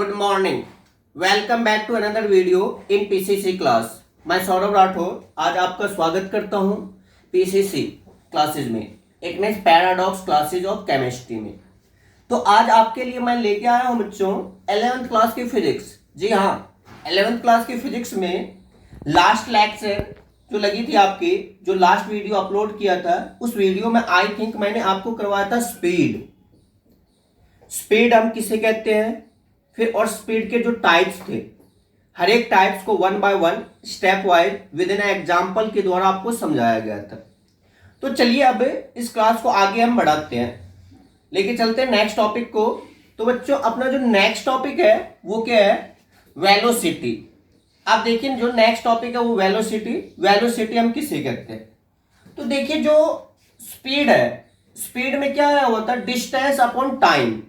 Good morning. Welcome back to another video in PCC class. मैं सौरभ राठौर आज आपका स्वागत करता हूं PCC क्लासेज में, एक नए पैराडॉक्स क्लासेज ऑफ केमिस्ट्री में। तो आज आपके लिए मैं लेके आया हूं बच्चों 11th क्लास की फिजिक्स। जी हाँ, 11th क्लास की फिजिक्स में लास्ट लेक्चर जो लगी थी आपकी, जो लास्ट वीडियो अपलोड किया था, उस वीडियो में आई थिंक मैंने आपको करवाया था स्पीड हम किसे कहते हैं, फिर और स्पीड के जो टाइप्स थे, हर एक टाइप्स को one by one step wise with in example के द्वारा आपको समझाया गया था। तो चलिए अब इस क्लास को आगे हम बढ़ाते हैं, लेके चलते हैं नेक्स्ट टॉपिक को। तो बच्चों अपना जो नेक्स्ट टॉपिक है वो क्या है? वेलोसिटी। आप देखिए जो नेक्स्ट टॉपिक है वो वेलोसिटी हम किसे कहते हैं? तो देखिए जो स्पीड है, स्पीड में क्या है होता है? Distance upon time.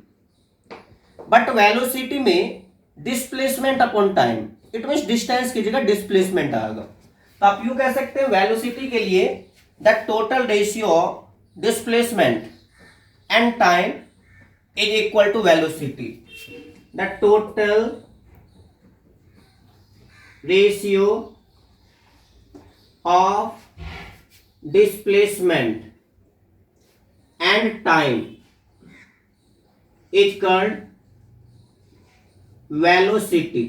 But velocity में displacement upon time, it means distance की जगह डिस्प्लेसमेंट आएगा। तो आप यूं कह सकते हैं वेलोसिटी के लिए the total ratio of displacement and time is equal to velocity. The total ratio of displacement and time is called velocity.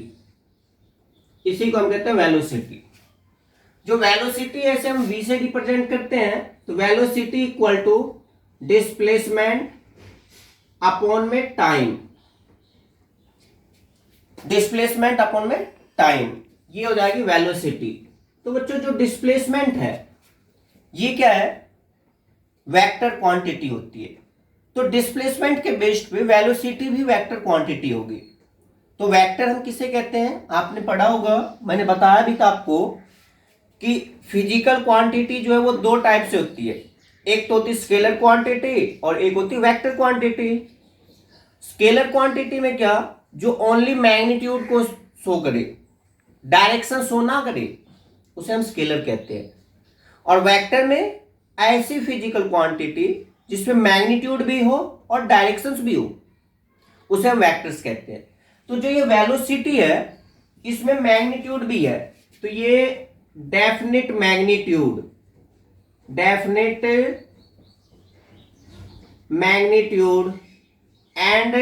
इसी को हम कहते हैं वेलोसिटी। जो वेलोसिटी है इसे हम v से रिप्रेजेंट करते हैं। तो velocity equal to displacement upon में टाइम, डिस्प्लेसमेंट अपॉन में टाइम, ये हो जाएगी वेलोसिटी। तो बच्चों जो डिस्प्लेसमेंट है ये क्या है? वेक्टर क्वांटिटी होती है। तो डिस्प्लेसमेंट के बेस्ड पे वेलोसिटी भी वेक्टर क्वांटिटी होगी। तो वेक्टर हम किसे कहते हैं? आपने पढ़ा होगा, मैंने बताया भी था आपको कि फिजिकल क्वांटिटी जो है वो दो टाइप से होती है। एक तो होती है स्केलर क्वांटिटी और एक होती है वेक्टर क्वांटिटी। स्केलर क्वांटिटी में क्या? जो ओनली मैग्नीट्यूड को शो करे, डायरेक्शन शो ना करे, उसे हम स्केलर कहते हैं। और वेक्टर में ऐसी फिजिकल क्वांटिटी जिसमें मैग्नीट्यूड भी हो और डायरेक्शंस भी हो, उसे हम वेक्टर्स कहते हैं। तो जो ये वेलोसिटी है इसमें मैग्नीट्यूड भी है। तो ये definite magnitude and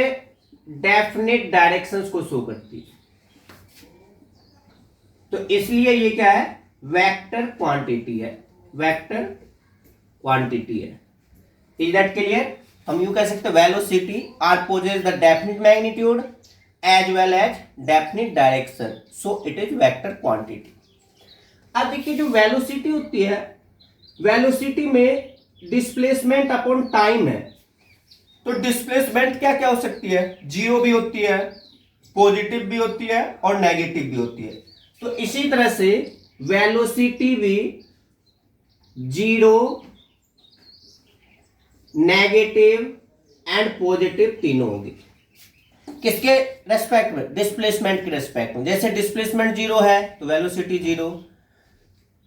definite directions को शो करती है। तो इसलिए ये क्या है? वेक्टर क्वांटिटी है, वेक्टर क्वांटिटी है। Is that clear? हम यूं कह सकते हैं velocity are possess the definite magnitude as well as definite direction, so it is vector quantity। अब देखिए जो वेलोसिटी होती है, वेलोसिटी में डिस्प्लेसमेंट अपॉन टाइम है। तो डिस्प्लेसमेंट क्या क्या हो सकती है? जीरो भी होती है, पॉजिटिव भी होती है और नेगेटिव भी होती है। तो इसी तरह से वेलोसिटी भी जीरो, नेगेटिव एंड पॉजिटिव तीनों होगी। किसके रेस्पेक्ट में? डिस्प्लेसमेंट के रेस्पेक्ट में। जैसे डिस्प्लेसमेंट जीरो है तो वेलोसिटी जीरो,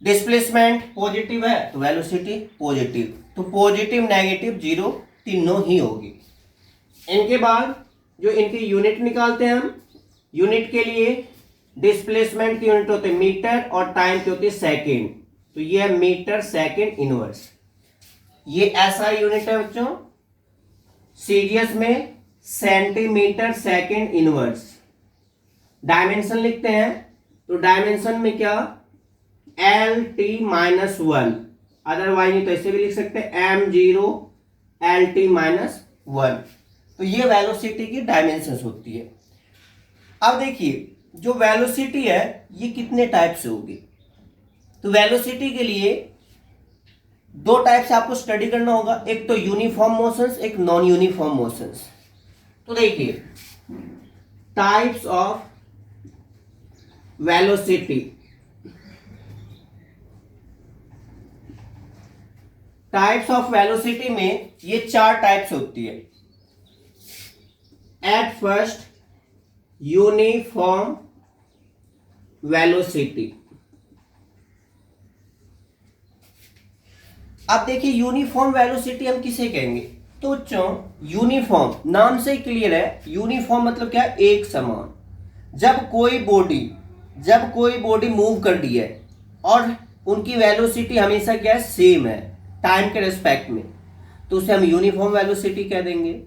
डिस्प्लेसमेंट पॉजिटिव है तो वेलोसिटी पॉजिटिव। तो पॉजिटिव, नेगेटिव, जीरो तीनों ही होगी। इनके बाद जो इनकी यूनिट निकालते हैं हम, यूनिट के लिए डिस्प्लेसमेंट की यूनिट होती है मीटर और टाइम की होती है सेकेंड। तो ये है मीटर सेकेंड इनवर्स। ये ऐसा यूनिट है बच्चों। सीजीएस में सेंटीमीटर सेकेंड इनवर्स। डायमेंशन लिखते हैं तो डायमेंशन में क्या? LT-1, अदरवाइज नहीं तो ऐसे भी लिख सकते हैं M0 LT-1। तो ये वेलोसिटी की डायमेंशंस होती है। अब देखिए जो वेलोसिटी है ये कितने टाइप से होगी? तो वेलोसिटी के लिए दो टाइप से आपको स्टडी करना होगा, एक तो यूनिफॉर्म मोशंस, एक नॉन यूनिफॉर्म मोशंस। तो देखिए types of velocity, types of velocity में ये चार टाइप्स होती है। At first uniform velocity. अब देखिए यूनिफॉर्म वेलोसिटी हम किसे कहेंगे? तो बच्चों यूनिफॉर्म नाम से ही क्लियर है, यूनिफॉर्म मतलब क्या है, एक समान। जब कोई बॉडी मूव कर रही है और उनकी वेलोसिटी हमेशा क्या है, सेम है टाइम के रिस्पेक्ट में, तो उसे हम यूनिफॉर्म वेलोसिटी कह देंगे।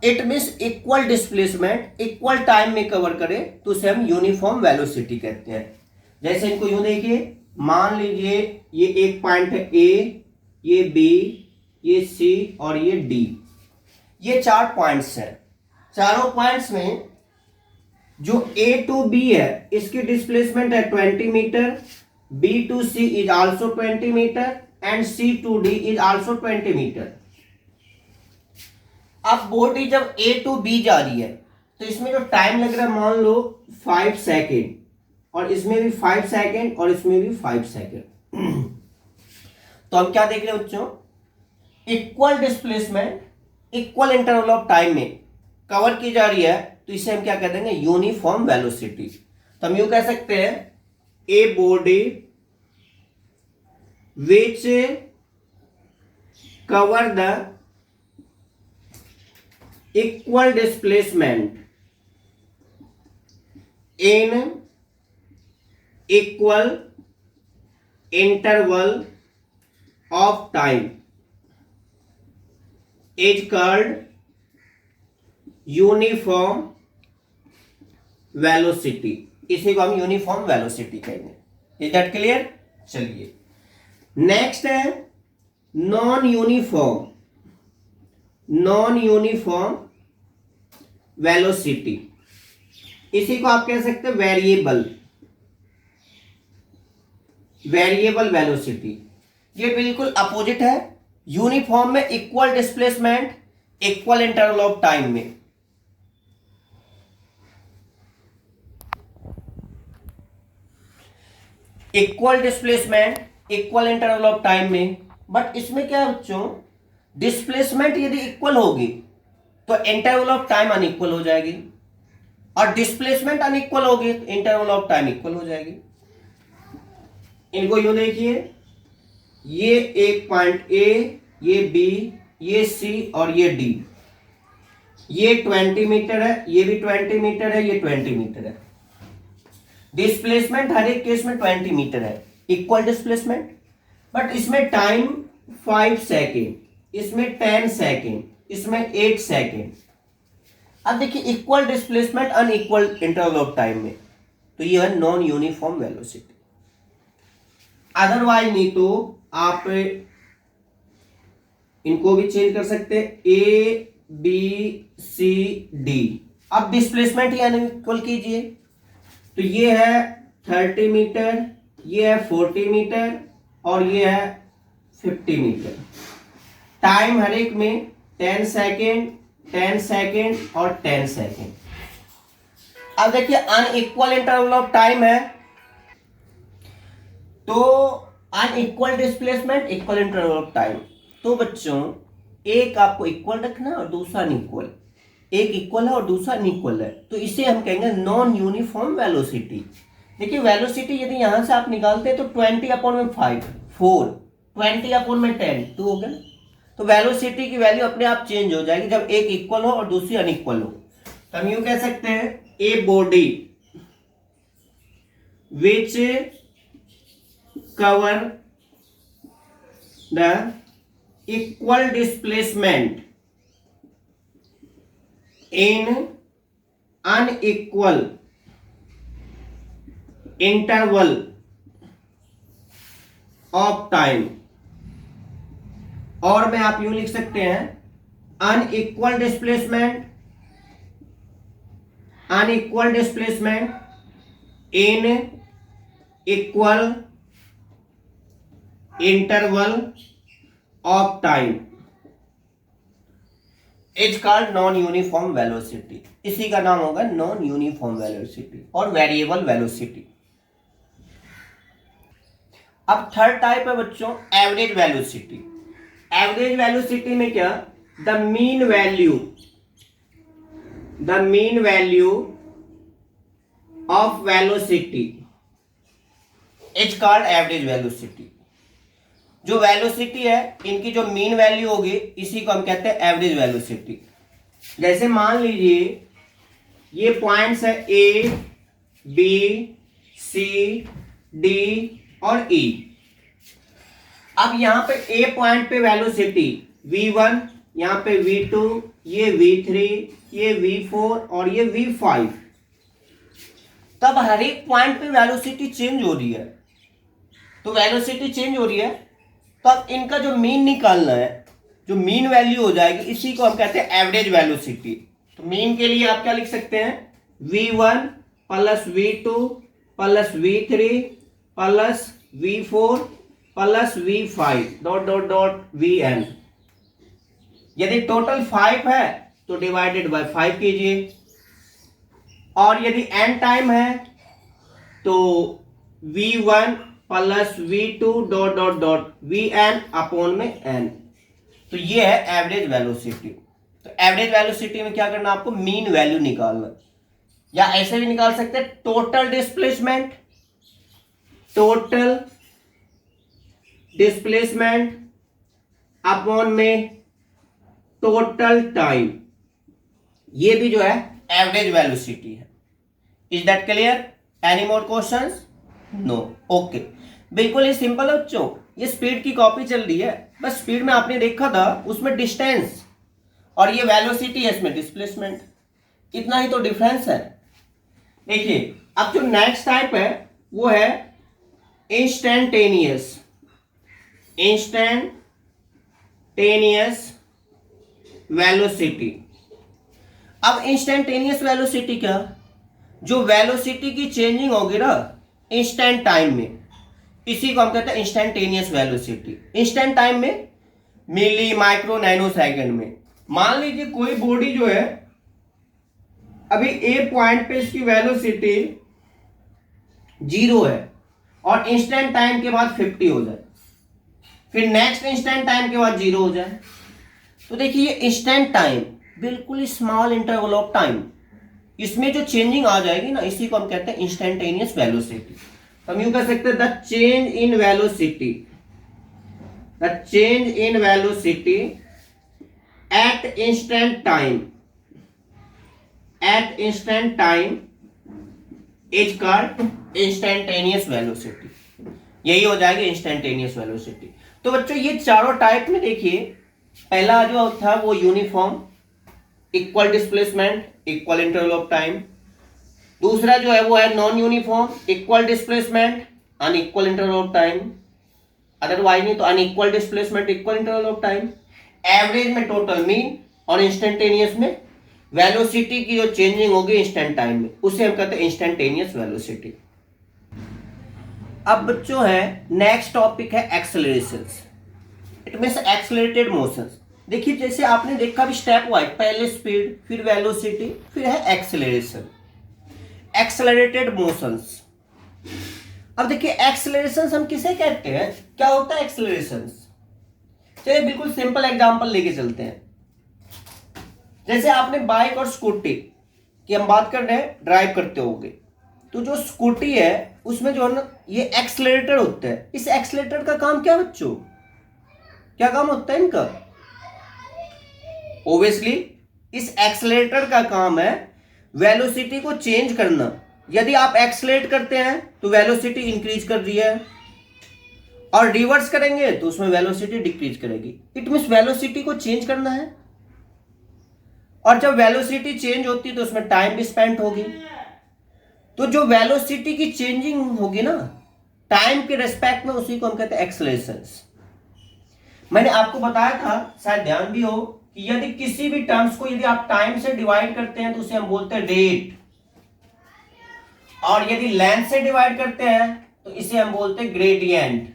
It means equal displacement equal time में कवर करे तो उसे हम यूनिफॉर्म वेलोसिटी कहते हैं। जैसे इनको यूं देखिए, मान लीजिए ये एक पॉइंट है ए, ये बी, ये सी और ये डी, ये 4 पॉइंट्स हैं। चारों पॉइंट्स में जो ए टू बी है इसकी डिस्प्लेसमेंट है 20 metre, B to C is also 20 metre and C to D is also 20 metre. अब बॉडी जब ए टू बी जा रही है तो इसमें जो टाइम लग रहा है मान लो 5 सेकेंड, और इसमें भी 5 सेकेंड और इसमें भी 5 सेकेंड। तो हम क्या देख रहे हैं बच्चों, equal displacement equal interval of time में कवर की जा रही है, तो इसे हम क्या कह देंगे, यूनिफॉर्म वेलोसिटी। तो हम यूं कह सकते हैं a body which cover the equal displacement in equal interval of time is called uniform velocity. इसी को हम यूनिफॉर्म वेलोसिटी कहेंगे। Is that clear? चलिए नेक्स्ट है नॉन यूनिफॉर्म वेलोसिटी। इसी को आप कह सकते हैं वेरिएबल वेलोसिटी। ये बिल्कुल अपोजिट है, यूनिफॉर्म में equal displacement equal interval of time में। Equal displacement equal interval of time में, बट इसमें क्या है बच्चों, डिस्प्लेसमेंट यदि इक्वल होगी तो इंटरवल ऑफ टाइम अनइक्वल हो जाएगी, और डिस्प्लेसमेंट अनइक्वल होगी तो इंटरवल ऑफ टाइम इक्वल हो जाएगी। इनको यूं देखिए, ये एक पॉइंट ए, ये बी, ये सी और ये डी, ये 20 मीटर है, ये भी 20 मीटर है, ये 20 मीटर है। डिस्प्लेसमेंट हर एक केस में 20 मीटर है, इक्वल डिस्प्लेसमेंट, बट इसमें टाइम 5 सेकेंड, इसमें 10 सेकेंड, इसमें 8 सेकेंड। अब देखिए equal displacement unequal interval of time में, तो ये है नॉन यूनिफॉर्म वेलोसिटी। अदरवाइज नहीं तो आप इनको भी चेंज कर सकते हैं, ए बी सी डी। अब डिस्प्लेसमेंट ही अनइक्वल कीजिए, तो ये है 30 मीटर, ये है 40 मीटर और ये है 50 मीटर। टाइम हर एक में 10 सेकेंड, 10 सेकेंड और 10 सेकेंड। अब देखिए अनइक्वल इंटरवल ऑफ टाइम है, तो unequal displacement equal interval of time. तो बच्चों एक आपको इक्वल रखना है और दूसरा अनइक्वल, एक इक्वल है और दूसरा अनइक्वल है, तो इसे हम कहेंगे नॉन यूनिफॉर्म वेलोसिटी। देखिए वेलोसिटी यदि यहां से आप निकालते हैं तो 20/5 4, 20/10 2 हो गया। तो वेलोसिटी की वैल्यू अपने आप चेंज हो जाएगी जब एक इक्वल हो और दूसरी अनइक्वल हो। तो हम यूं कह सकते हैं a body which cover the equal displacement in unequal interval of time, और में आप यूं लिख सकते हैं unequal displacement in equal interval of time is called non uniform velocity. इसी का नाम होगा नॉन यूनिफॉर्म वेलोसिटी और वेरिएबल वेलोसिटी। अब थर्ड टाइप है बच्चों एवरेज वेलोसिटी। एवरेज वेलोसिटी में क्या, the mean value of velocity is called average velocity. जो वेलोसिटी है इनकी जो मीन वैल्यू होगी इसी को हम कहते हैं एवरेज वेलोसिटी। जैसे मान लीजिए ये पॉइंट्स है ए, बी, सी, डी और ई। अब यहां पे ए पॉइंट पे वेलोसिटी v1, यहां पे v2, ये v3, ये v4 और ये v5। तब हर एक पॉइंट पे वेलोसिटी चेंज हो रही है, तो वेलोसिटी चेंज हो रही है, तो अब इनका जो मीन निकालना है, जो मीन वैल्यू हो जाएगी इसी को हम कहते हैं एवरेज वेलोसिटी। तो मीन के लिए आप क्या लिख सकते हैं, v1 plus v2 plus v3 plus v4 plus v5 dot dot dot vn। यदि टोटल 5 है तो डिवाइडेड बाय 5 कीजिए, और यदि n टाइम है तो v1 plus v2 dot dot dot vn upon में n। तो ये है एवरेज वेलोसिटी। तो एवरेज वेलोसिटी में क्या करना, आपको मीन वैल्यू निकालना, या ऐसे भी निकाल सकते हैं total displacement, total displacement upon में टोटल टाइम। ये भी जो है एवरेज वेलोसिटी है। Is that clear? Any more questions? No. Okay, बिल्कुल ही सिंपल है बच्चों। ये स्पीड की कॉपी चल रही है, बस स्पीड में आपने देखा था उसमें डिस्टेंस और ये वेलोसिटी है, इसमें डिस्प्लेसमेंट, इतना ही तो डिफरेंस है। देखिए अब जो नेक्स्ट टाइप है वो है इंस्टेंटेनियस वेलोसिटी। अब इंस्टेंटेनियस वेलोसिटी क्या, जो वेलोसिटी की चेंजिंग होगी ना इंस्टेंट टाइम में, इसी को हम कहते हैं इंस्टेंटेनियस वेलोसिटी। इंस्टेंट टाइम में मिली, माइक्रो, नैनो सेकंड में। मान लीजिए कोई बॉडी जो है अभी ए पॉइंट पे इसकी वेलोसिटी 0 है और इंस्टेंट टाइम के बाद 50 हो जाए, फिर नेक्स्ट इंस्टेंट टाइम के बाद 0 हो जाए, तो देखिए ये इंस्टेंट टाइम बिल्कुल स्मॉल इंटरवल ऑफ टाइम, इसमें जो चेंजिंग आ जाएगी ना इसी को हम कहते हैं इंस्टेंटेनियस वेलोसिटी। हम यूं कह सकते हैं the change in velocity, the change in velocity at instant time, at instant time is called instantaneous velocity. यही हो जाएगी इंस्टेंटेनियस वेलोसिटी। तो बच्चों ये चारों टाइप में देखिए, पहला जो था वो uniform, equal displacement, equal interval of time. दूसरा जो है वो है non uniform, equal displacement, unequal interval of time, otherwise नहीं तो unequal displacement, equal interval of time. Average में टोटल मीन, और इंस्टेंटेनियस में वेलोसिटी की जो चेंजिंग होगी इंस्टेंट टाइम में, उसे हम कहते हैं इंस्टेंटेनियस वेलोसिटी। अब बच्चों है नेक्स्ट टॉपिक है एक्सेलरेशंस, इट मींस एक्सेलरेटेड मोशंस। देखिए जैसे आपने देखा भी स्टेप वाइज, पहले स्पीड, फिर वेलोसिटी, फिर है एक्सेलरेशन, एक्सेलरेटेड मोशंस। अब देखिए एक्सेलरेशंस हम किसे कहते हैं, क्या होता है एक्सेलरेशंस? चलिए बिल्कुल सिंपल एग्जांपल लेके चलते हैं। जैसे आपने बाइक और स्कूटी की हम बात कर रहे हैं, ड्राइव करते होगे, तो जो स्कूटी है उसमें जो है ना ये एक्सेलरेटर होता है। इस एक्सेलरेटर का काम क्या बच्चों, क्या काम होता है इनका? ओब्वियसली इस एक्सेलरेटर का काम है वेलोसिटी को चेंज करना। यदि आप एक्सेलरेट करते हैं तो वेलोसिटी इंक्रीज कर रही है, और रिवर्स करेंगे तो उसमें वेलोसिटी डिक्रीज करेगी। इट मींस वेलोसिटी को चेंज करना है, और जब वेलोसिटी चेंज होती है तो उसमें टाइम भी स्पेंड होगी। तो जो वेलोसिटी की चेंजिंग होगी ना टाइम के रेस्पेक्ट में, उसी को हम कहते हैं एक्सेलरेशंस। मैंने आपको बताया था, शायद ध्यान भी हो, कि यदि किसी भी टर्म्स को यदि आप टाइम से डिवाइड करते हैं तो उसे हम बोलते हैं रेट, और यदि लेंथ से डिवाइड करते हैं तो इसे हम बोलते हैं ग्रेडियंट,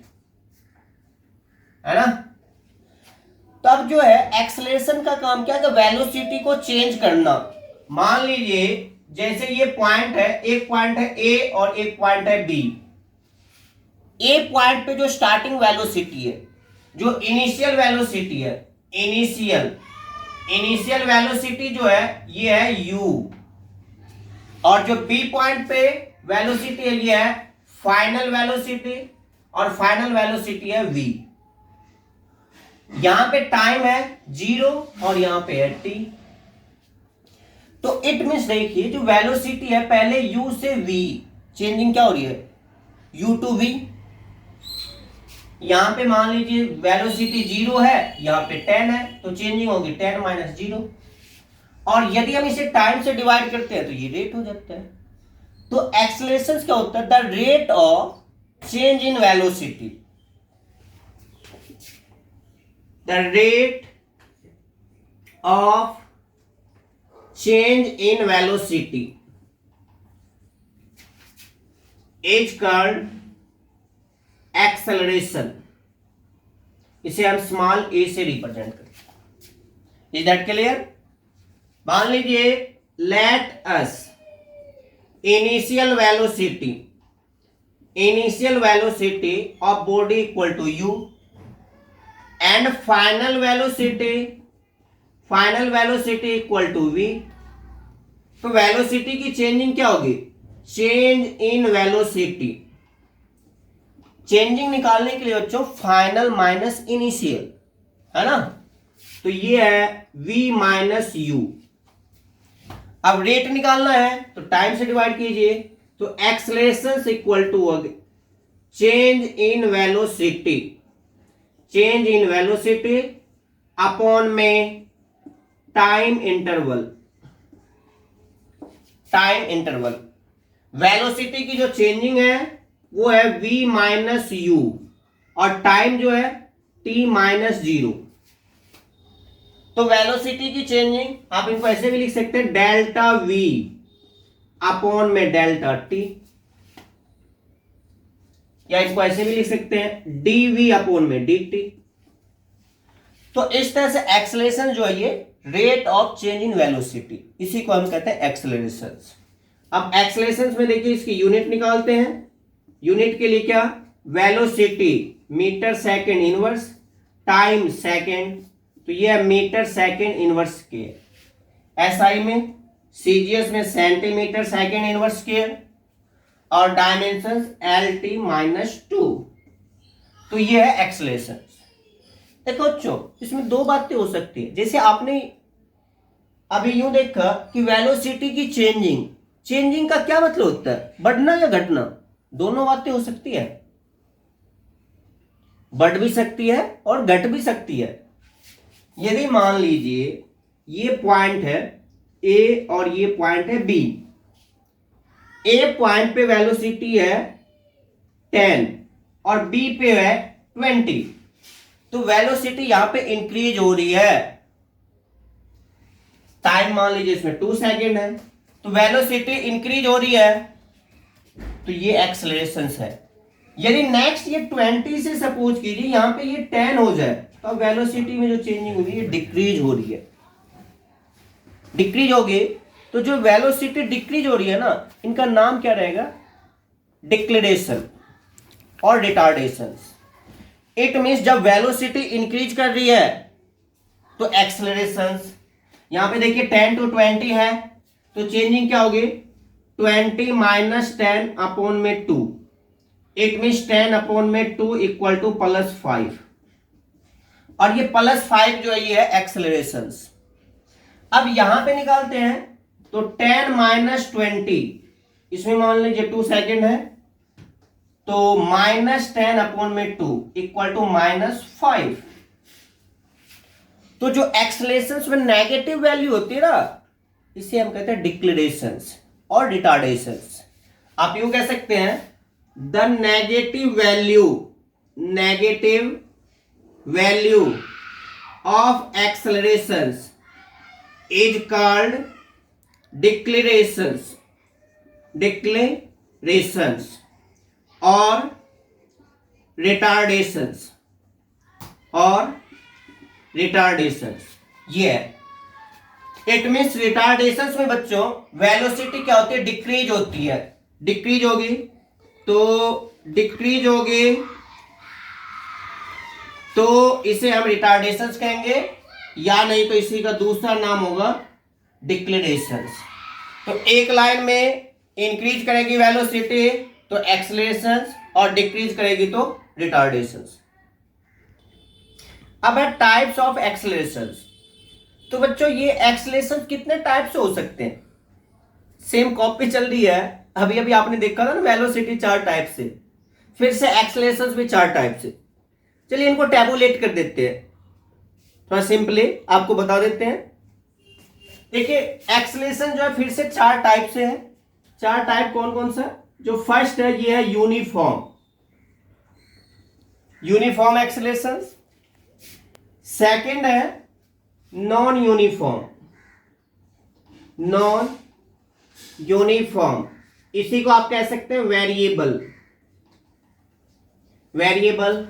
है ना। तो अब जो है एक्सेलरेशन का काम क्या है, वेलोसिटी को चेंज करना। मान लीजिए जैसे ये पॉइंट है, एक पॉइंट है ए और एक पॉइंट है बी। ए पॉइंट पे जो स्टार्टिंग वेलोसिटी है, जो इनिशियल वेलोसिटी है, इनिशियल वेलोसिटी जो है ये है u, और जो बी पॉइंट पे वेलोसिटी है ये है फाइनल वेलोसिटी, और फाइनल वेलोसिटी है v। यहां पे टाइम है 0 और यहां पे है t। तो इट मीन्स देखिए जो वेलोसिटी है पहले u से v चेंजिंग क्या हो रही है, u टू v। यहां पे मान लीजिए वेलोसिटी 0 है, यहां पे 10 है, तो चेंजिंग होगी 10 माइनस 0। और यदि हम इसे टाइम से डिवाइड करते हैं तो ये रेट हो जाता है। तो एक्सेलरेशन क्या होता है, the rate of change in velocity, the rate of change in velocity is called acceleration. इसे हम स्मॉल a से रिप्रेजेंट करते हैं। Is that clear? मान लीजिए let us initial velocity of body equal to u and final velocity equal to v। तो velocity की changing क्या होगी, चेंज इन वेलोसिटी। चेंजिंग निकालने के लिए बच्चों फाइनल माइनस इनिशियल है ना, तो ये है v माइनस u। अब रेट निकालना है तो टाइम से डिवाइड कीजिए, तो acceleration equal to change in velocity upon में टाइम इंटरवल। वेलोसिटी की जो चेंजिंग है वो है v माइनस u और टाइम जो है t माइनस 0। तो वेलोसिटी की चेंजिंग आप इनको ऐसे भी लिख सकते हैं, डेल्टा v अपॉन में डेल्टा t, या इसको ऐसे भी लिख सकते हैं dv अपॉन में dt। तो इस तरह से एक्सेलरेशन जो है ये rate of change in velocity, इसी को हम कहते हैं एक्सेलरेशन। अब एक्सेलरेशन में देखिए इसकी यूनिट निकालते हैं। यूनिट के लिए क्या, velocity metre second inverse, time second, तो ये है metre second inverse square. SI में सीजीएस में सेंटीमीटर सेकेंड इनवर्स स्क्वायर और डायमेंशन LT माइनस 2। तो ये है एक्सेलरेशन। देखो बच्चों इसमें दो बातें हो सकती है, जैसे आपने अभी यूं देखा कि वेलोसिटी की चेंजिंग का क्या मतलब होता है, बढ़ना या घटना। दोनों बातें हो सकती है, बढ़ भी सकती है और घट भी सकती है। यदि मान लीजिए ये पॉइंट है ए और ये पॉइंट है बी, ए पॉइंट पे वेलोसिटी है 10 और बी पे है 20, तो वेलोसिटी यहां पे इंक्रीज हो रही है। टाइम मान लीजिए इसमें 2 सेकेंड है, तो वेलोसिटी इंक्रीज हो रही है, तो ये एक्सेलरेशन है। यदि नेक्स्ट ये 20 से सपोज कीजिए यहां पे ये 10 हो जाए, तो वेलोसिटी में जो चेंजिंग हो रही है डिक्रीज हो रही है। डिक्रीज होगी तो जो वेलोसिटी डिक्रीज हो रही है ना, इनका नाम क्या रहेगा, डिक्लेरेशन और रिटार्डेशन। इट मींस जब वेलोसिटी इंक्रीज कर रही है तो एक्सेलरेशन। यहां पे देखिए 10 to 20 है, तो चेंजिंग क्या होगी, 20 माइनस 10 अपॉन में 2। इट मींस 10 अपॉन में 2 इक्वल टू +5, और ये +5 जो है ये है एक्सेलरेशन। अब यहां पे निकालते हैं तो 10 माइनस 20, इसमें मान लीजिए 2 सेकेंड है, तो -10 अपॉन में 2 इक्वल टू -5। तो जो एक्सेलरेशन में नेगेटिव वैल्यू होती है ना, इसे हम कहते हैं डिक्लेरेशंस और रिटार्डेशंस। आप यूं कह सकते हैं the negative value of accelerations is called decelerations और रिटार्डेशंस ये है। इट मीन्स रिटार्डेशंस में बच्चों वेलोसिटी क्या होती है, डिक्रीज होती है। डिक्रीज होगी तो इसे हम रिटार्डेशंस कहेंगे, या नहीं तो इसी का दूसरा नाम होगा डिक्लेरेशंस। तो एक लाइन में इंक्रीज करेगी वेलोसिटी तो एक्सेलरेशंस और डिक्रीज करेगी तो रिटार्डेशंस। अब है टाइप्स ऑफ एक्सेलरेशन। तो बच्चों ये एक्सेलरेशन कितने टाइप से हो सकते हैं? सेम कॉपी चल रही है, अभी अभी आपने देखा था ना, वेलोसिटी 4 टाइप से, फिर से एक्सेलरेशन भी 4 टाइप से। चलिए इनको टैबुलेट कर देते हैं, थोड़ा सिंपली आपको बता देते हैं। देखिए एक्सेलरेशन जो है फिर से 4 टाइप से है। 4 टाइप कौन कौन सा? जो फर्स्ट है ये है यूनिफॉर्म, यूनिफॉर्म एक्सेलरेशन। सेकंड है नॉन यूनिफॉर्म, नॉन यूनिफॉर्म, इसी को आप कह सकते हैं वेरिएबल, वेरिएबल।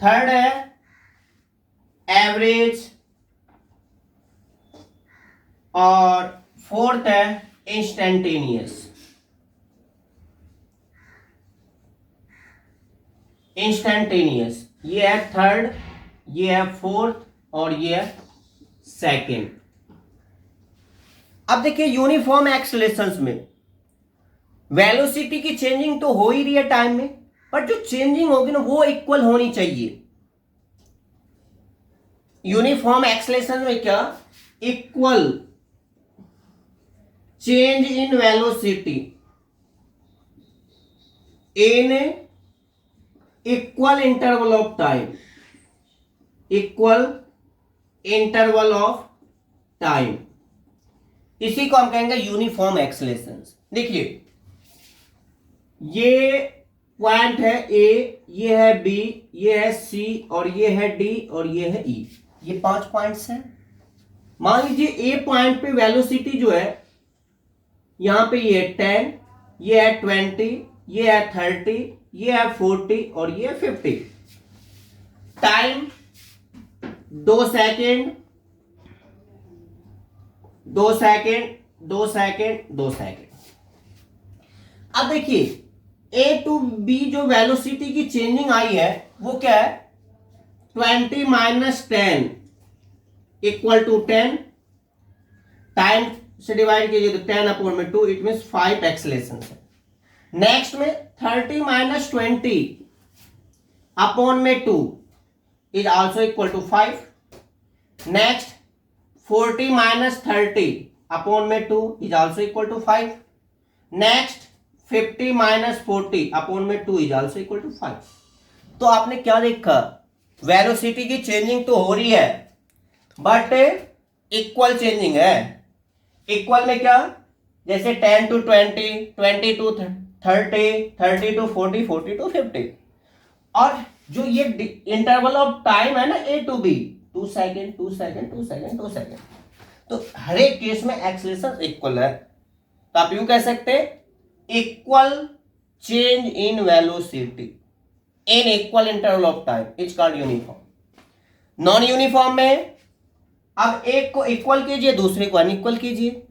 थर्ड है एवरेज, और फोर्थ है इंस्टेंटेनियस, इंस्टेंटेनियस। ये है थर्ड, ये है फोर्थ, और ये है सेकंड। अब देखिए यूनिफॉर्म एक्सेलरेशंस में वेलोसिटी की चेंजिंग तो हो ही रही है टाइम में, पर जो चेंजिंग होगी ना वो इक्वल होनी चाहिए। यूनिफॉर्म एक्सेलरेशन में क्या? Equal change in velocity in equal interval of time, equal interval of time, इसी को हम कहेंगे यूनिफॉर्म एक्सेलरेशन। देखिए ये पॉइंट है ए, ये है बी, ये है सी, और ये है डी, और ये है ई। ये 5 पॉइंट्स हैं। मान लीजिए ए पॉइंट पे वेलोसिटी जो है यहां पे ये है 10, ये है 20, ये है 30, ये है 40, और ये है 50। Time 2 second, 2 second, 2 second, 2 second. अब देखिए ए टू बी जो वेलोसिटी की चेंजिंग आई है वो क्या है? 20 माइनस 10 इक्वल टू 10। टाइम से डिवाइड कीजिए तो 10 अपॉन में 2, इट मींस 5 एक्सेलरेशन है। नेक्स्ट में 30 माइनस 20 अपॉन में 2 is also equal to 5। Next 40 minus 30 upon में 2 is also equal to 5। Next 50 minus 40 upon में 2 इज आल्सो इक्वल टू 5। तो आपने क्या देखा? वेलोसिटी की चेंजिंग तो हो रही है बट इक्वल चेंजिंग है। इक्वल में क्या? जैसे 10 टू 20, 20 टू 30, 30 टू 40, 40 टू 50। और जो ये इंटरवल ऑफ टाइम है ना A to B, 2 second, 2 second, 2 second, 2 second, तो हर एक केस में एक्सेलरेशन इक्वल है। तो आप यूं कह सकते हैं equal change in velocity in equal interval of time is called uniform. Non uniform में अब एक को इक्वल कीजिए, दूसरे को अनइक्वल कीजिए।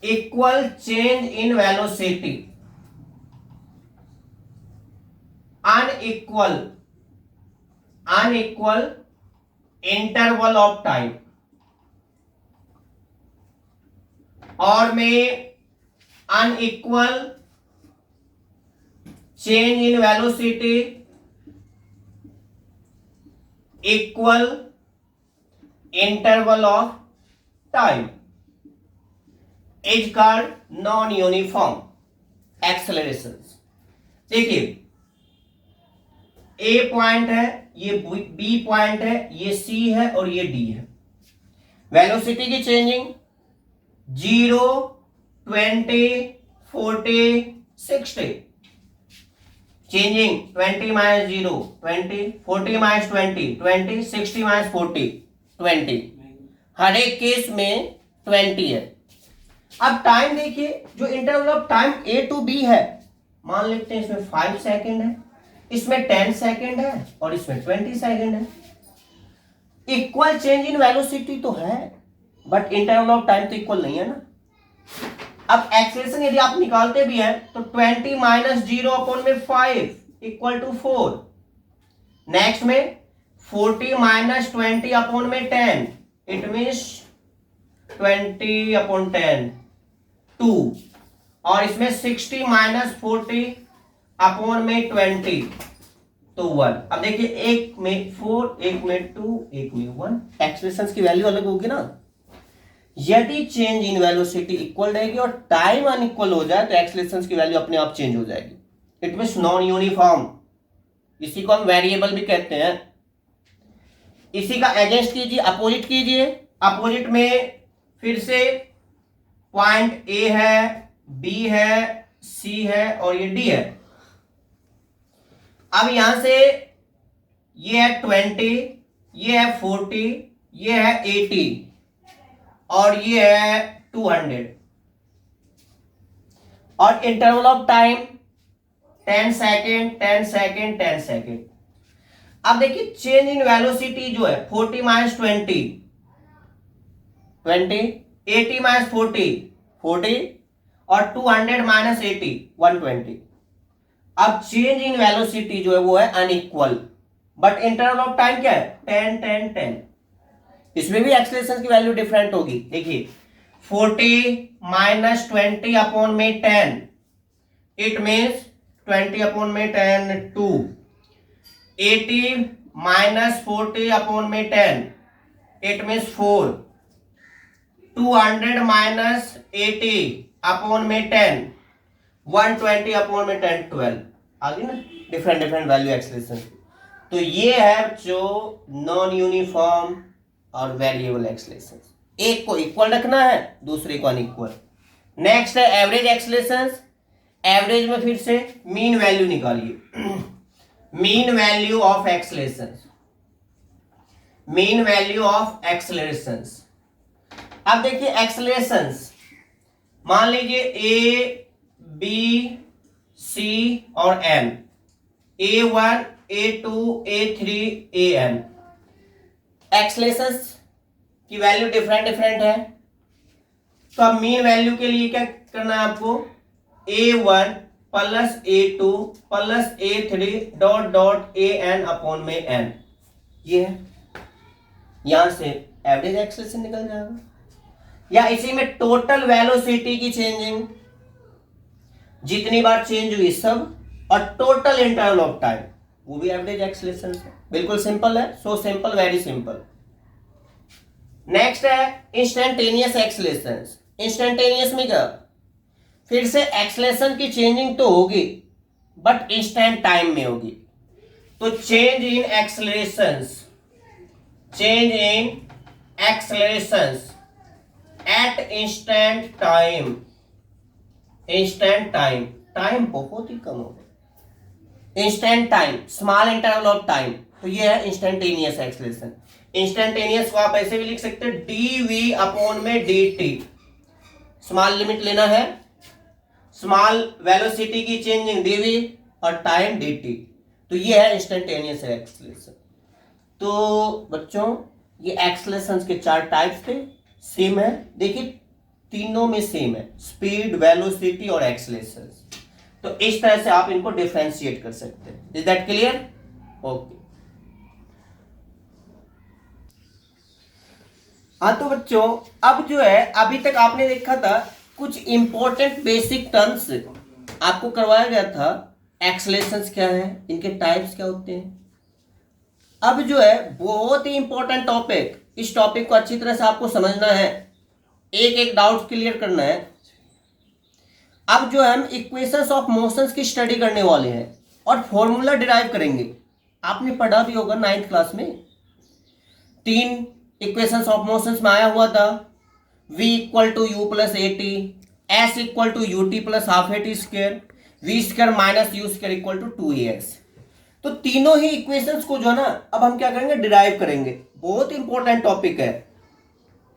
Equal change in velocity, unequal interval of time, और में unequal change in velocity, equal interval of time is called non uniform acceleration. देखिए ए पॉइंट है, ये बी पॉइंट है, ये सी है, और ये डी है। वेलोसिटी की changing 0, 20, 40, 60। Changing 20 minus 0, 20, 40 minus 20, 20, 60 minus 40, 20। हर एक केस में 20 है। अब टाइम देखिए, जो interval of time A to B है, मान लेते हैं इसमें 5 सेकेंड है, इसमें 10 सेकेंड है, और इसमें 20 सेकेंड है। इक्वल चेंज इन वेलोसिटी तो है बट इंटरवल ऑफ टाइम तो इक्वल नहीं है ना। अब एक्सेलरेशन यदि आप निकालते भी हैं तो 20 माइनस 0 अपॉन में 5 इक्वल टू 4। नेक्स्ट में 40 माइनस 20 अपॉन में 10, इट मीन्स 20 अपॉन 10 2। और इसमें 60 माइनस 40 अपॉन में 20 तो 1। अब देखिए एक में 4, एक में 2, एक में 1, एक्सप्रेशन की वैल्यू अलग होगी ना। यदि चेंज इन वेलोसिटी इक्वल रहेगी और टाइम अनइक्वल हो जाए तो एक्सलेशन की वैल्यू अपने आप चेंज हो जाएगी। इट मींस नॉन यूनिफॉर्म, इसी को हम वेरिएबल भी कहते हैं। इसी का अगेंस्ट कीजिए, अपोजिट कीजिए। अपोजिट में फिर से पॉइंट ए है, बी है, सी है और ये डी है। अब यहां से ये है 20, ये है 40, ये है 80 और ये है 200 और interval of time 10 second 10 second 10 second. अब देखिए चेंज इन वेलोसिटी जो है 40 माइनस 20 20, 80 माइनस 40 40 और 200 माइनस 80 120। अब चेंज इन वेलोसिटी जो है वो है unequal, but interval of time क्या है 10 10 10। इसमें भी एक्सेलरेशन की वैल्यू डिफरेंट होगी। देखिए 40 माइनस 20 अपॉन में 10, इट मीन्स 20 अपॉन में 10 2। 80 माइनस 40 अपॉन में 10, इट मीन्स 4। 200 माइनस 80 अपॉन में 10, 120 अपॉन में 10 12। आगे ना डिफरेंट डिफरेंट वैल्यू एक्सेलरेशन। तो ये है जो नॉन यूनिफॉर्म और वेरिएबल एक्सेलरेशन। एक को इक्वल रखना है, दूसरे को अनइक्वल। नेक्स्ट है एवरेज एक्सेलरेशन। एवरेज में फिर से मीन वैल्यू निकालिए। Mean value of acceleration, mean value of acceleration. अब देखिए एक्सेलरेशन मान लीजिए ए बी सी और N, A1 A2 A3 AN। Acceleration की वैल्यू डिफरेंट डिफरेंट है। तो अब मीन वैल्यू के लिए क्या करना है आपको, A1 plus A2 plus A3 dot dot AN upon में N। ये है, यहां से एवरेज एक्सेलरेशन निकल जाएगा। या इसी में टोटल वेलोसिटी की चेंजिंग, जितनी बार चेंज हुई सब, और टोटल इंटरवल ऑफ टाइम, वो भी एवरेज एक्सेलरेशन है। बिल्कुल सिंपल है, so simple, very simple. Next है इंस्टेंटेनियस एक्सेलरेशन। इंस्टेंटेनियस में क्या, फिर से एक्सेलरेशन की चेंजिंग तो होगी बट इंस्टेंट टाइम में होगी। तो change in acceleration, change in acceleration at instant time, instant time, time बहुत ही कम हो गया, instant time, small interval of time. तो ये है इंस्टेंटेनियस एक्सेलरेशन। इंस्टेंटेनियस को आप ऐसे भी लिख सकते हैं dv अपॉन में dt। स्मॉल लिमिट लेना है, स्मॉल वेलोसिटी की चेंजिंग dv और टाइम dt। तो ये है इंस्टेंटेनियस एक्सेलरेशन। तो बच्चों ये एक्सेलरेशन के 4 टाइप्स थे, सेम है। देखिए तीनों में सेम है, स्पीड, वेलोसिटी और एक्सेलरेशन। तो इस तरह से आप इनको डिफरेंशिएट कर सकते हैं। Is that clear? ओके। हाँ तो बच्चों अब जो है, अभी तक आपने देखा था कुछ इंपॉर्टेंट बेसिक टर्म्स आपको करवाया गया था। एक्सेलरेशंस क्या है, इनके टाइप्स क्या होते हैं। अब जो है बहुत ही इंपॉर्टेंट टॉपिक, इस टॉपिक को अच्छी तरह से आपको समझना है, एक एक डाउट क्लियर करना है। अब जो है हम इक्वेशंस ऑफ मोशंस की स्टडी करने वाले हैं और फॉर्मूला डिराइव करेंगे। आपने पढ़ा भी होगा 9th क्लास में, 3 इक्वेशंस ऑफ मोशंस में आया हुआ था। v equal to you plus A t, s equal to U T plus half A t square, v square minus u square equal to 2as। तो तीनों ही इक्वेशंस को जो है ना अब हम क्या करेंगे, डिराइव करेंगे। बहुत इंपॉर्टेंट टॉपिक है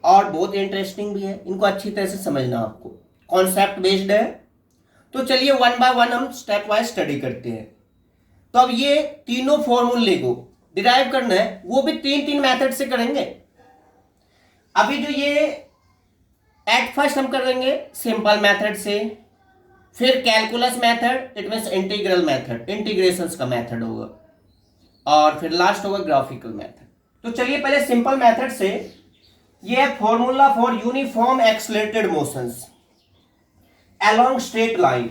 और बहुत इंटरेस्टिंग भी है, इनको अच्छी तरह से समझना आपको, कॉन्सेप्ट बेस्ड है। तो चलिए 1 बाय 1 हम स्टेप वाइज स्टडी करते हैं। तो अब ये तीनों फॉर्मूले को डिराइव करना है, वो भी 3 मेथड से करेंगे। अभी जो ये एट फर्स्ट हम करेंगे सिंपल मेथड से, फिर calculus method, it means integral method, integrations का मेथड होगा, और फिर लास्ट होगा ग्राफिकल मेथड। तो चलिए पहले सिंपल मेथड से। ये है formula for uniform accelerated motions along straight line.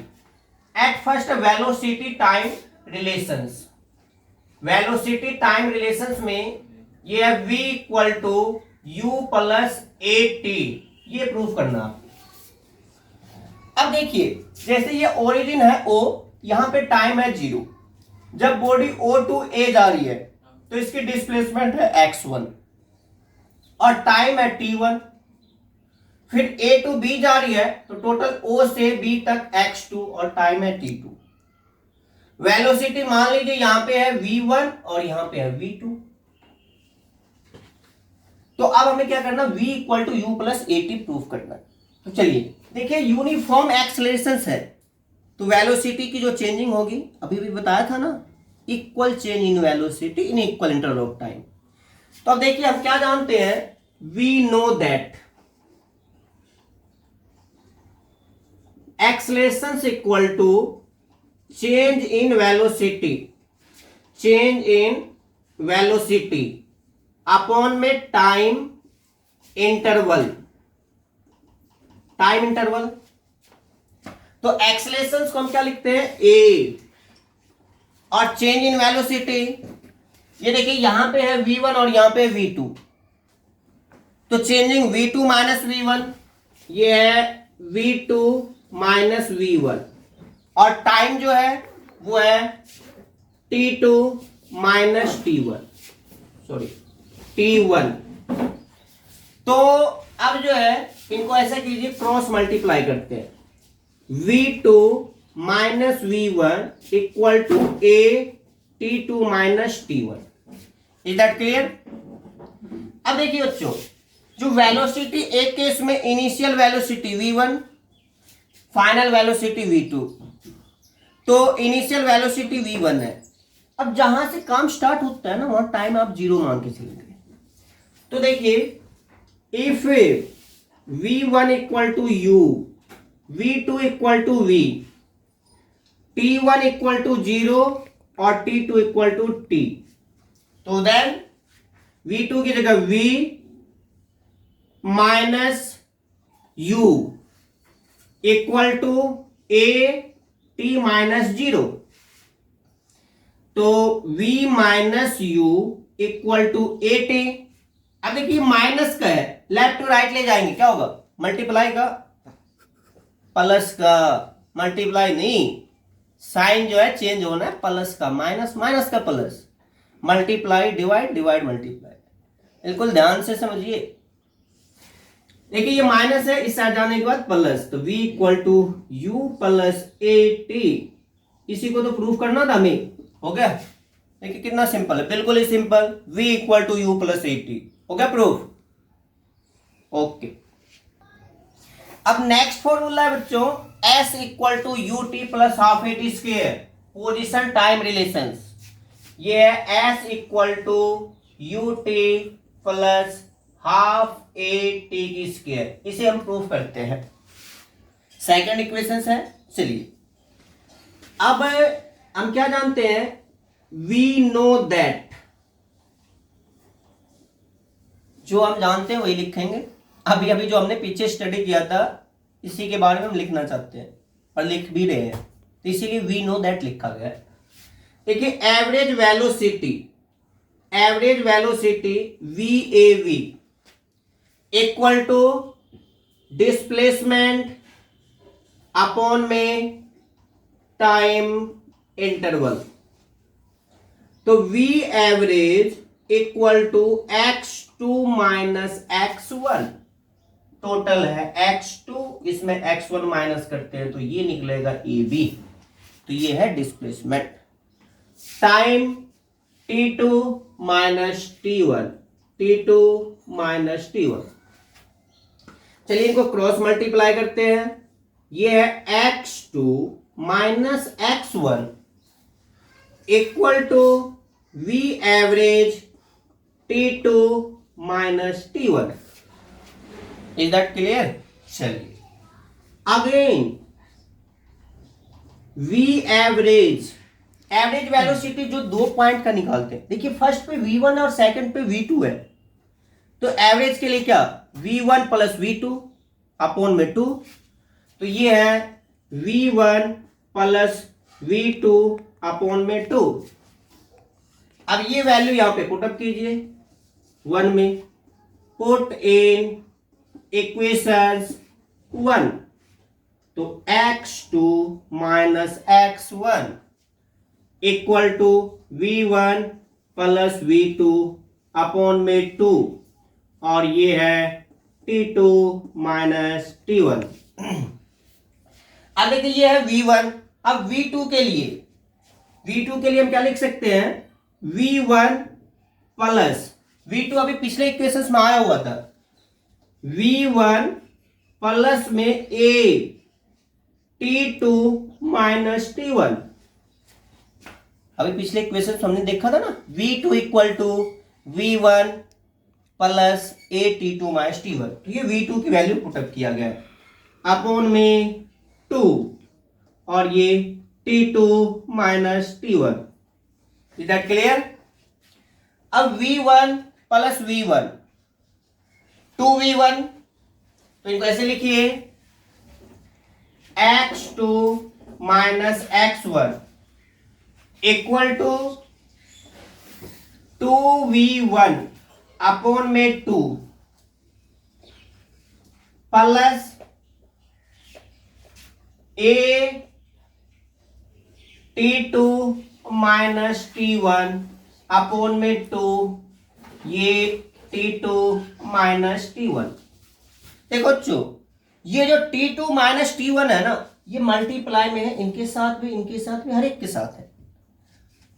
At first velocity time relations, velocity time relations में ये है v equal to you plus A t, ये प्रूफ करना आप। अब देखिए जैसे ये ओरिजिन है O, यहां पे टाइम है 0, जब बॉडी O टू A जा रही है तो इसकी डिस्प्लेसमेंट है x1 और टाइम है t1, फिर A टू B जा रही है तो टोटल O से B तक x2 और टाइम है t2। वेलोसिटी मान लीजिए यहां पे है v1 और यहां पे है v2। तो अब हमें क्या करना, v equal to you plus A t proof करना। तो चलिए देखिए यूनिफॉर्म एक्सेलरेशन है तो वेलोसिटी की जो चेंजिंग होगी, अभी भी बताया था ना, equal change in velocity in equal interval of time. तो अब देखिए हम क्या जानते हैं, we know that acceleration equal to change in velocity, change in velocity upon में टाइम इंटरवल, टाइम इंटरवल। तो एक्सेलरेशन को हम क्या लिखते हैं, ए, और चेंज इन वेलोसिटी ये देखिए यहां पे है v1 और यहां पे v2, तो चेंजिंग v2 माइनस v1, ये है v2 माइनस v1, और टाइम जो है वो है t2 minus t1, sorry t1। तो अब जो है इनको ऐसा कीजिए, क्रॉस मल्टीप्लाई करते हैं, v2 minus v1 equal to a t2 minus t1। Is that clear? अब देखिए बच्चों, जो वेलोसिटी एक केस में initial velocity v1, final velocity v2, तो इनिशियल वेलोसिटी v1 है। अब जहां से काम स्टार्ट होता है ना वहां टाइम आप 0 मान के चलेंगे। तो देखिए if v1 equal to u, v2 equal to v, t1 equal to 0 और t2 इक्वल टू t, तो देन v2 की जगह v minus u equal to a t minus 0, तो v minus u equal to a t. अब देखिए minus का है, left to right ले जाएंगे क्या होगा, मल्टीप्लाई का प्लस का, मल्टीप्लाई नहीं, साइन जो है चेंज होना है, प्लस का माइनस, माइनस का plus, multiply divide, divide multiply, बिल्कुल ध्यान से समझिए। देखिए ये माइनस है, इस साइड जाने के बाद प्लस, तो v equal to you plus A t, इसी को तो प्रूफ करना था हमें, हो गया। देखिए कितना सिंपल है, बिल्कुल ही simple, v equal to you plus A T, हो गया प्रूफ। ओके, अब नेक्स्ट फॉर्मूला है बच्चों, s equal to U T plus half A T square, position time relations. ये है s equal to U T plus half A T की square, इसे हम प्रूफ करते हैं। सेकंड इक्वेशन है। चलिए अब हम क्या जानते हैं, वी नो दैट, जो हम जानते हैं वही लिखेंगे। अभी अभी जो हमने पीछे स्टडी किया था इसी के बारे में हम लिखना चाहते हैं और लिख भी रहे हैं, तो इसीलिए वी नो दैट लिखा गया है। देखिए average velocity, average velocity v a v equal to displacement upon में टाइम इंटरवल, तो v average equal to x2 minus x1, total है x2, इसमें x1 माइनस करते हैं तो ये निकलेगा ab, तो ये है displacement. Time t2 minus t1, t2 minus t1। चलिए इनको क्रॉस मल्टीप्लाई करते हैं, ये है x2 minus x1 equal to v average t2 minus t1। Is that clear? चलिए again v average, average velocity जो दो पॉइंट का निकालते हैं, देखिए फर्स्ट पे v1 और सेकंड पे v2 है, तो एवरेज के लिए क्या, v1 प्लस v2 अपॉन में 2, तो ये है v1 प्लस v2 अपॉन में 2। अब ये वैल्यू यहां पे पुटअप कीजिए 1 में, पुट इन इक्वेशंस 1, तो x2 minus x1 equal to v1 plus v2 upon में 2, और ये है t2 माइनस t1। अब देखिए ये है v1। अब v2 के लिए हम क्या लिख सकते हैं, v1 प्लस v2 अभी पिछले इक्वेशंस में आया हुआ था, v1 प्लस में a t2 माइनस t1। अभी पिछले इक्वेशन हमने देखा था ना, v2 equal to v1 plus a t2 minus t1। तो ये v2 की वैल्यू पुटअप किया गया अपॉन में 2, और ये t2 minus t1। Is that clear? अब v1 प्लस v1 2v1, तो इनको ऐसे लिखिए x2 minus x1 equal to 2v1 upon में 2 plus a t2 minus t1 upon में 2, ये t2 माइनस t1। देखो बच्चों, ये जो t2 माइनस t1 है ना, ये मल्टीप्लाई में है, इनके साथ भी हर एक के साथ है।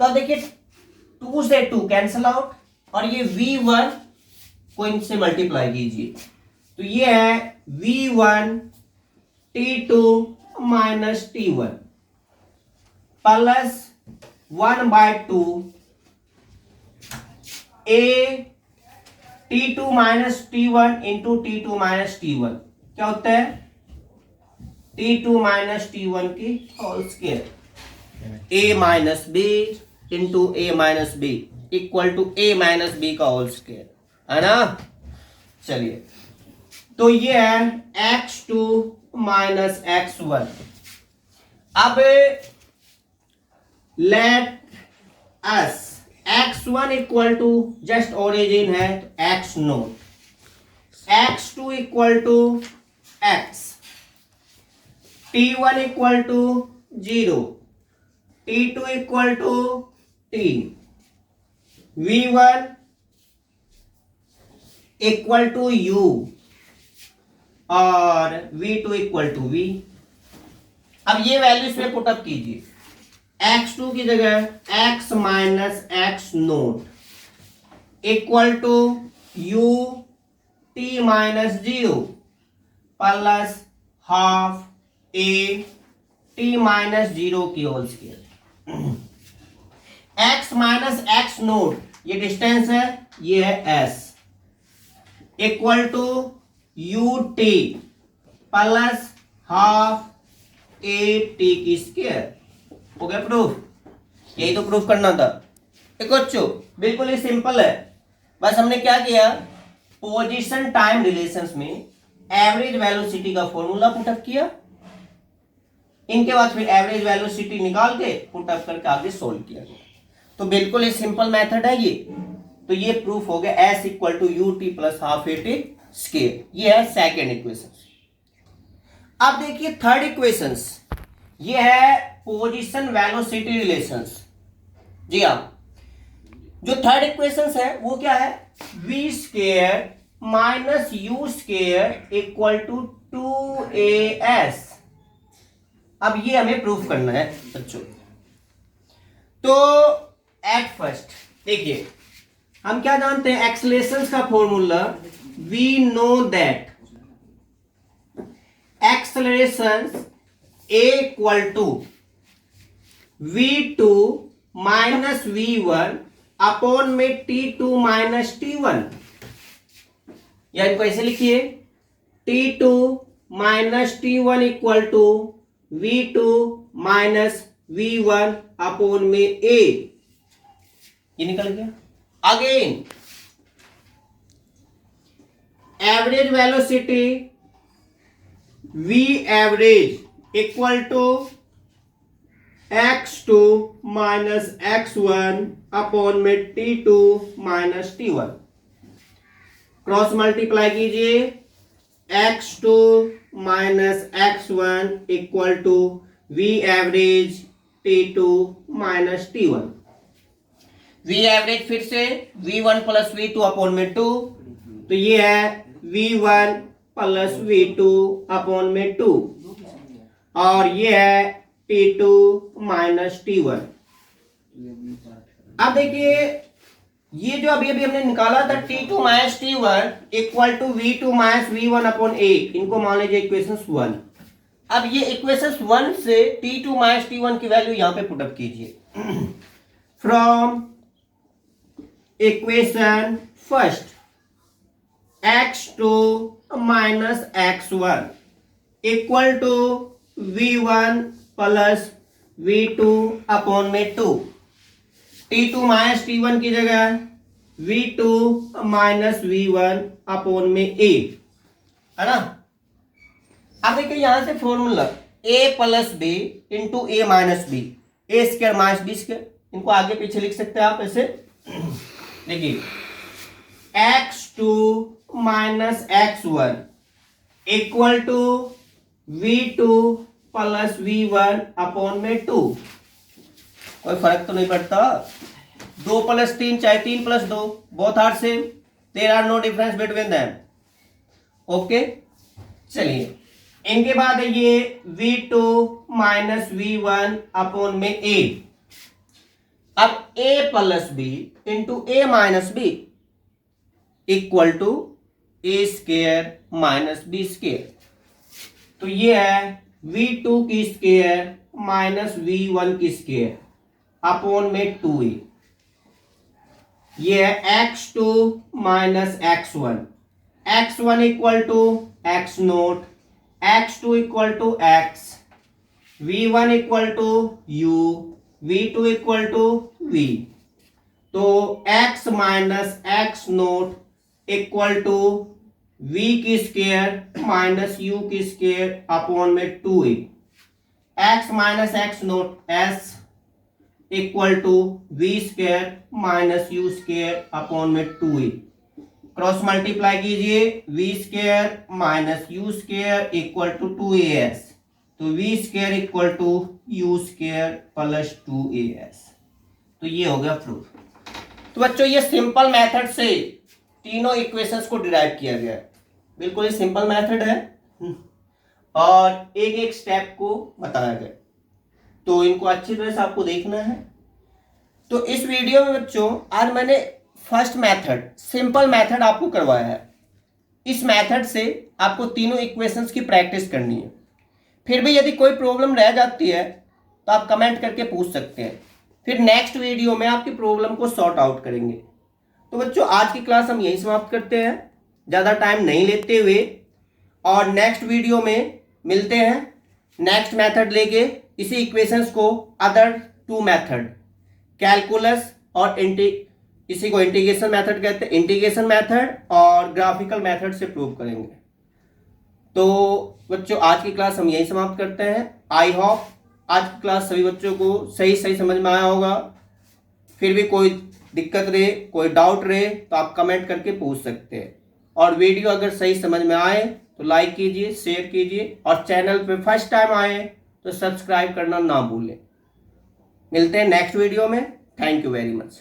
तो अब देखिए 2 से 2 कैंसल आउट, और ये v1 को इनसे मल्टीप्लाई कीजिए, तो ये है v1 t2 minus t1 plus 1/2 a t2 minus t1 इंटू t2 माइनस t1, क्या होता है t2 माइनस t1 की whole square, a minus b into a minus b equal to a minus b का होल स्क्वायर, है ना। चलिए, तो ये है x2 माइनस x1। अब let us x1 equal to just origin है तो x naught, x2 equal to x, t1 equal to 0, t2 equal to 3, v1 equal to u और v2 इक्वल टू v। अब ये वैल्यू इसमें put up कीजिए, x2 की जगह x minus x naught equal to u t minus 0 plus half a t minus 0 की whole square. x minus x naught ये distance है, ये है s equal to U T plus half A T की square. हो गया proof? यही तो प्रूफ करना था। देखो बच्चों, बिल्कुल ही सिंपल है। बस हमने क्या किया, पोजीशन टाइम रिलेशंस में एवरेज वेलोसिटी का फॉर्मूला पुटअप किया, इनके बाद फिर एवरेज वेलोसिटी निकाल के पुटअप करके आगे सोल्व किया गया। तो बिल्कुल ही सिंपल मेथड है ये। तो ये प्रूफ हो गया s equal to U T plus half A t square. ये है सेकेंड इक्वेशन। अब देखिए थर्ड इक्वेशंस, ये है पोजीशन वेलोसिटी रिलेशंस। जी हाँ, जो थर्ड इक्वेशंस है वो क्या है, v square minus u square equal to 2as। अब ये हमें प्रूफ करना है बच्चों। तो एट फर्स्ट देखिए, हम क्या जानते हैं, एक्सलेशंस का formula, we know that accelerations a equal to v2 minus v1 upon में t2 माइनस t1, या इनको ऐसे लिखिए t2 minus t1 equal to v2 minus v1 upon में a। ये निकल गया। Again average velocity v average equal to x2 minus x1 upon में t2 minus t1। Cross multiply कीजिए, x2 minus x1 equal to v average t2 minus t1। v average फिर से v1 plus v2 upon में 2, तो ये है v1 plus v2 upon में 2, और ये है t2 माइनस t1। अब देखिए ये जो अभी अभी हमने निकाला था t2 minus t1 equal to v2 minus v1 upon a, इनको मान लीजिए इक्वेशन 1। अब ये इक्वेशन 1 से t2 माइनस t1 की वैल्यू यहां पे पुटअप कीजिए। From equation first x2 minus x1 equal to v1 plus v2 upon में 2, t2 माइनस t1 की जगह v2 माइनस v1 अपॉन में a, है ना। अब देखिए यहां से formula a plus b into a minus b, a square minus b square, इनको आगे पीछे लिख सकते हैं आप ऐसे। देखिए x2 minus x1 equal to v2 plus v1 upon में 2, कोई फर्क तो नहीं पड़ता, 2 प्लस 3 चाहे 3 plus 2, both are same, there are no difference between them. Okay, चलिए इनके बाद है ये v2 माइनस v1 अपॉन में a। अब a plus b into a minus b equal to a square minus b square, तो ये है v2 की स्क्वायर माइनस v1 की स्क्वायर अपॉन में 2a। ये है x2 minus x1, x1 equal to x naught, x2 equal to x, v1 equal to u, v2 equal to v, तो x minus x naught equal to v की square minus u की square upon में 2a। x minus x naught s equal to v square minus u square upon में 2a। Cross multiply कीजिए, v square minus u square equal to 2as, तो v square equal to u square plus 2as। तो ये हो गया proof. तो बच्चों ये सिंपल मेथड से तीनों इक्वेशंस को डिराइव किया गया है, बिल्कुल ये सिंपल मेथड है और एक एक स्टेप को बताया गया, तो इनको अच्छी तरह से आपको देखना है। तो इस वीडियो में बच्चों आज मैंने फर्स्ट मेथड सिंपल मेथड आपको करवाया है। इस मेथड से आपको तीनों इक्वेशंस की प्रैक्टिस करनी है। फिर भी यदि कोई प्रॉब्लम रह जाती है तो आप कमेंट करके पूछ सकते हैं, फिर नेक्स्ट वीडियो में आपकी प्रॉब्लम को सॉर्ट आउट करेंगे। तो बच्चों आज की क्लास हम यहीं समाप्त करते हैं, ज़्यादा टाइम नहीं लेते हुए, और नेक्स्ट वीडियो में मिलते हैं नेक्स्ट मेथड लेके। इसी इक्वेशंस को अदर टू मेथड कैलकुलस और इसी को इंटीग्रेशन मेथड कहते हैं, इंटीग्रेशन मेथड और ग्राफिकल मेथड से प्रूव करेंगे। तो बच्चों आज की क्लास हम यहीं समाप्त करते हैं। आई होप आज की क्लास सभी बच्चों को सही समझ में आया होगा। फिर भी कोई दिक्कत रहे, कोई डाउट रहे तो आप कमेंट करके पूछ सकते हैं, और वीडियो अगर सही समझ में आए तो लाइक कीजिए, शेयर कीजिए, और चैनल पे फर्स्ट टाइम आए तो सब्सक्राइब करना ना भूलें। मिलते हैं नेक्स्ट वीडियो में। Thank you very much.